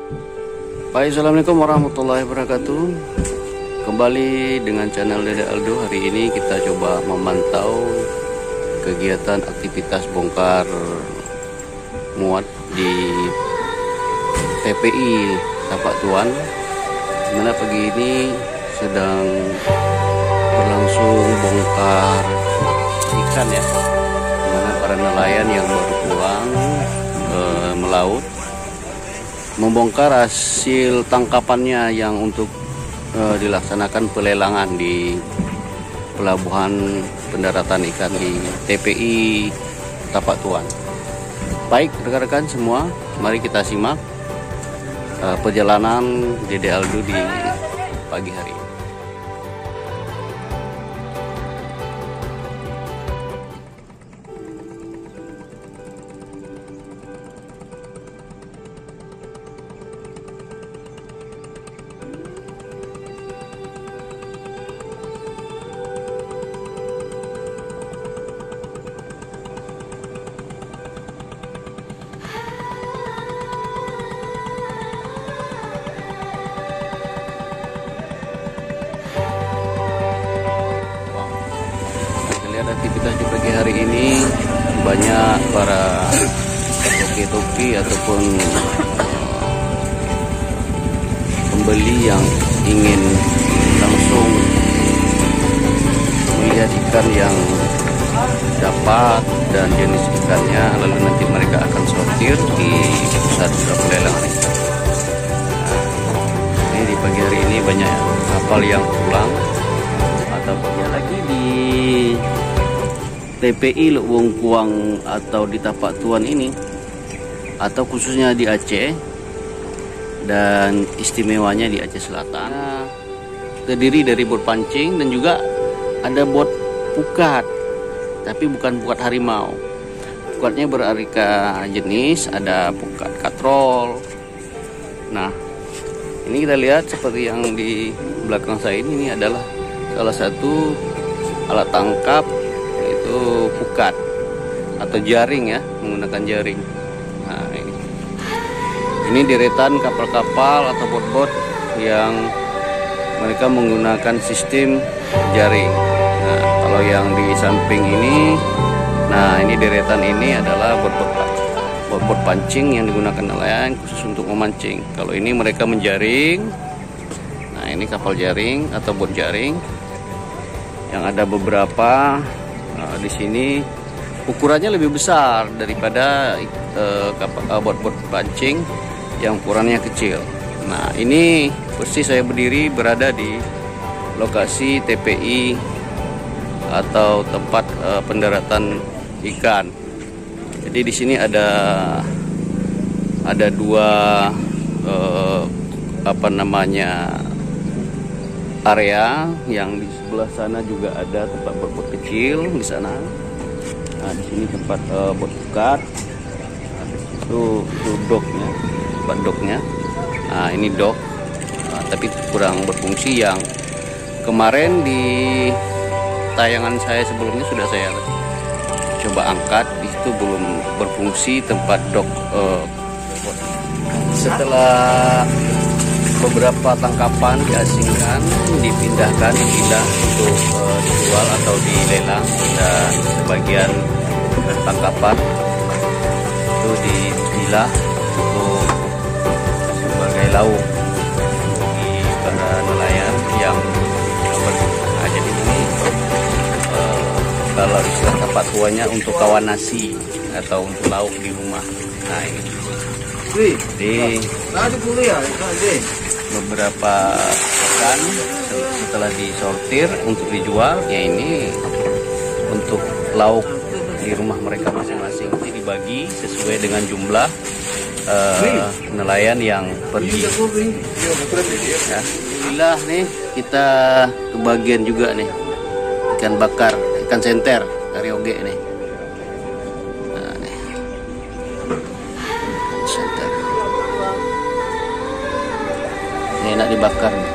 Baik, assalamualaikum warahmatullahi wabarakatuh. Kembali dengan channel Dede Aldo. Hari ini kita coba memantau kegiatan aktivitas bongkar muat di TPI Tapak Tuan, dimana pagi ini sedang berlangsung bongkar ikan ya, dimana para nelayan yang baru pulang melaut membongkar hasil tangkapannya yang untuk dilaksanakan pelelangan di pelabuhan pendaratan ikan di TPI Tapak Tuan. Baik rekan-rekan semua, mari kita simak perjalanan Dede Aldo di pagi hari ini. Lihat aktivitas di pagi hari ini, banyak para toki-toki ataupun pembeli yang ingin langsung melihat ikan yang dapat dan jenis ikannya, lalu nanti mereka akan sortir di pusat pelelangan ikan. Ini di pagi hari ini banyak kapal yang pulang ataupun lagi di TPI Luk Wong Kuang atau di Tapak Tuan ini, atau khususnya di Aceh dan istimewanya di Aceh Selatan, terdiri dari bot pancing dan juga ada bot pukat, tapi bukan pukat harimau. Pukatnya beraneka jenis, ada pukat katrol. Nah, ini kita lihat seperti yang di belakang saya ini adalah salah satu alat tangkap, yaitu pukat atau jaring ya, menggunakan jaring. Nah, ini deretan kapal-kapal atau bot-bot yang mereka menggunakan sistem jaring. Nah, kalau yang di samping ini, nah ini deretan ini adalah bot-bot pancing yang digunakan nelayan khusus untuk memancing. Kalau ini mereka menjaring. Nah, ini kapal jaring atau bot jaring yang ada beberapa. Di sini ukurannya lebih besar daripada bot-bot pancing yang ukurannya kecil. Nah, ini posisi saya berdiri berada di lokasi TPI atau tempat pendaratan ikan. Jadi di sini ada dua area, yang di sebelah sana juga ada tempat bot kecil di sana. Nah, di sini tempat bot pukat. Nah, itu doknya, tempat doknya. Nah, ini dok, tapi kurang berfungsi. Yang kemarin di tayangan saya sebelumnya sudah saya coba angkat, di situ belum berfungsi tempat dok. Setelah beberapa tangkapan diasingkan, dipindah untuk dijual atau dilelang, dan sebagian tangkapan itu dipilah untuk sebagai lauk bagi para nelayan yang berbuka. Jadi ini kalau istilah Tapak Tuannya untuk kawan nasi atau untuk lauk di rumah. Nah, ini di beberapa ikan setelah disortir untuk dijual, ya ini untuk lauk di rumah mereka masing-masing. Jadi dibagi sesuai dengan jumlah nelayan yang pergi. Ya, alhamdulillah nih kita kebagian juga nih ikan bakar, ikan senter dari oge nih. Nah, nih senter. Ini enak dibakar nih.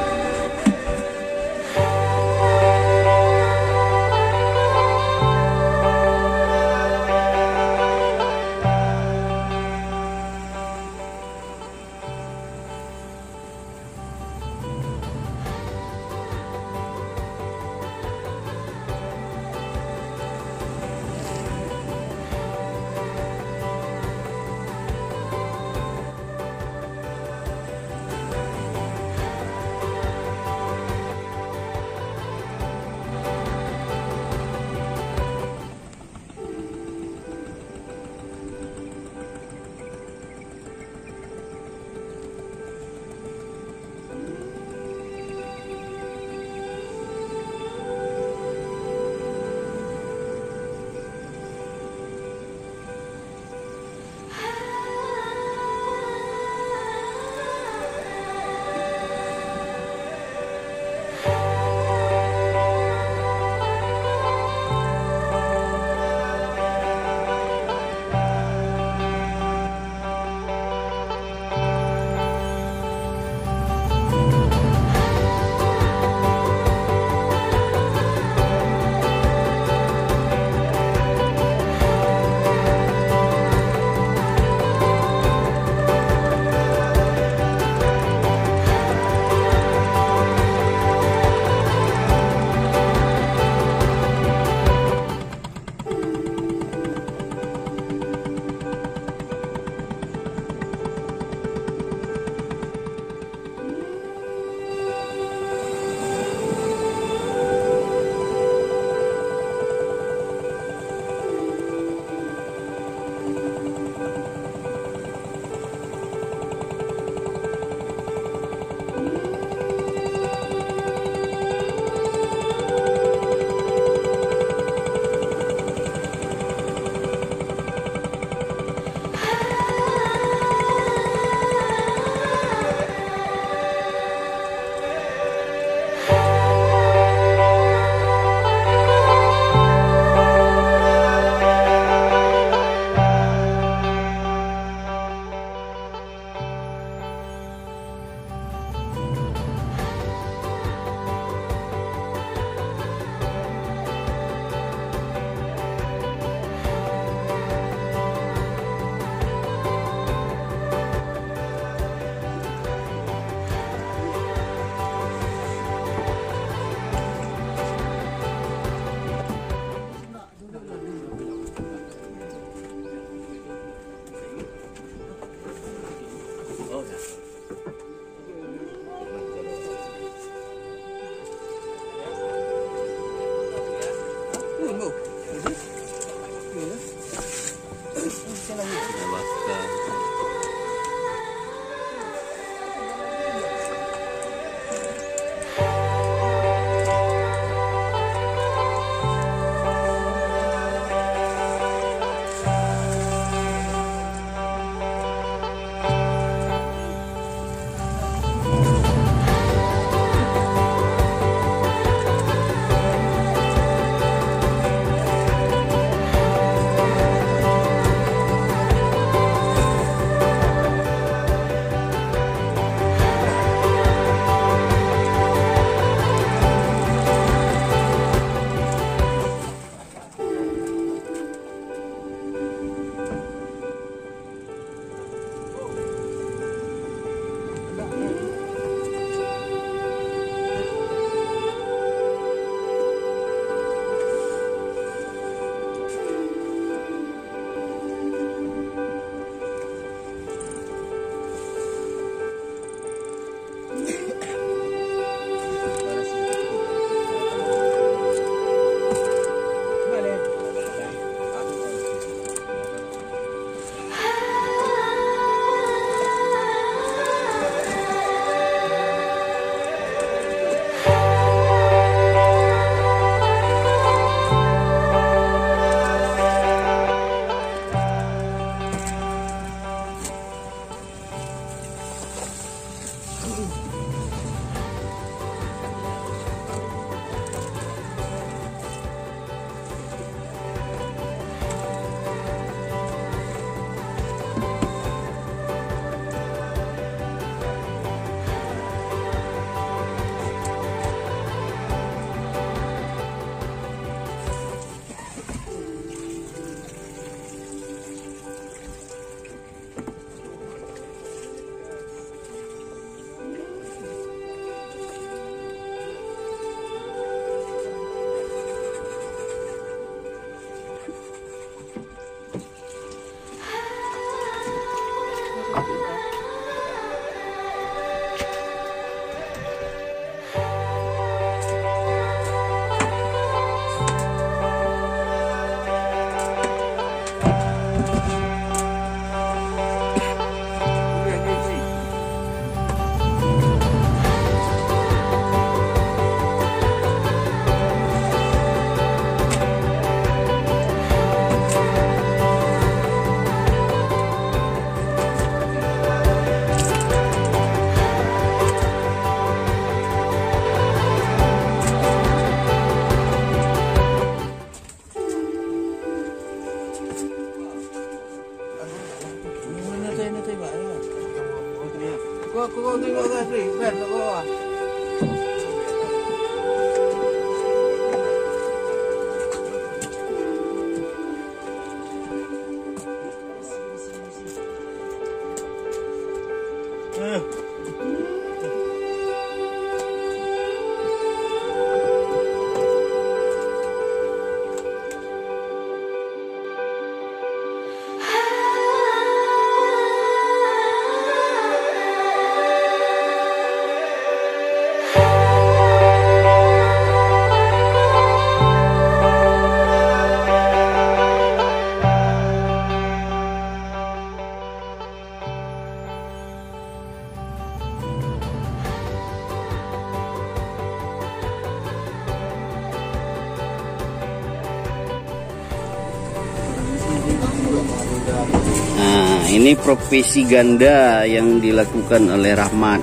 Ini profesi ganda yang dilakukan oleh Rahmat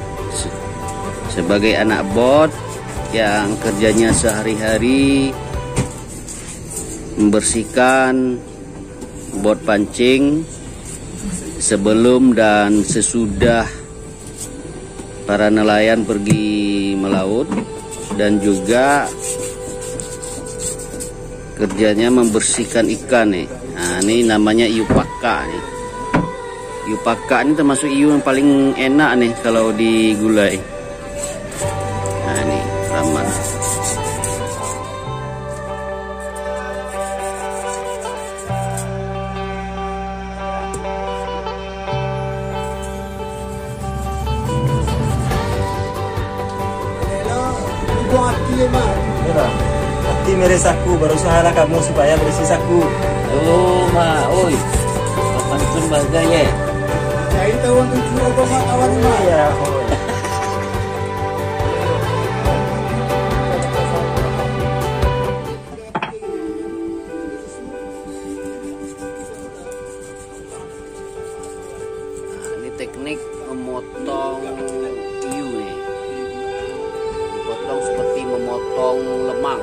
sebagai anak bot yang kerjanya sehari-hari membersihkan bot pancing sebelum dan sesudah para nelayan pergi melaut, dan juga kerjanya membersihkan ikan nih. Nah, ini namanya iu paka nih. Iu paka ini termasuk iu yang paling enak nih kalau digulai. Nah, ini Rahmat. Nanti meresaku baru salah kamu supaya bersih saku. Oh, ma, oi. Papan sembaga ya. Saya tahu untuk coba kawan mah ya. Ini teknik memotong hiu nih. Dipotong seperti memotong lemang.